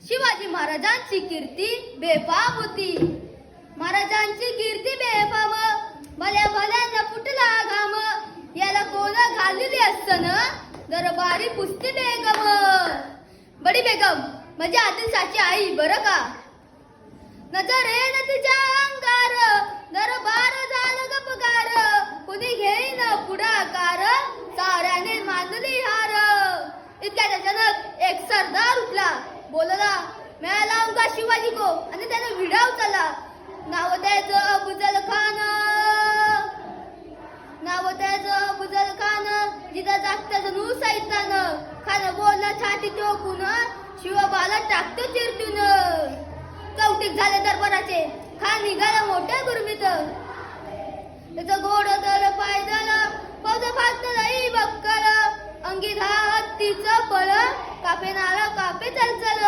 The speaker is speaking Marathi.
शिवाजी महाराजांची कीर्ती बेफाम होती. महाराजांची कीर्ती बेफाम, भल्या भल्यांना फुटला घाम. याला कोण घाललेली असतं दरबारी पुसती बेगम. बडी बेगम म्हणजे आदिलशाची आई बरं का. नजरेन तिच्या अंगार दरबार झालं गपगार. कुणी घेईन पुढाकार साऱ्याने मानली हार. इतक्यात अचानक एक सरदार उठला, बोलला, मैं लावूंगा शिवाजी को. आणि त्याने विडा उचलला. नाव त्याचं अफजल खान. नाव त्याचं अफजल खान. जिथं जागतं जणू सैतान. खान बोलला छाती टोकून, शिवबाला टाकतो चिरतून. कौतिक झाले दरबाराचे, खान निघाला मोठ्या गुरमीत. त्याचं गोड तर पायदल, फौज फाटलंही बक्कल. अंगी हत्तीचं बळ, कापे नाला कापे चलचल.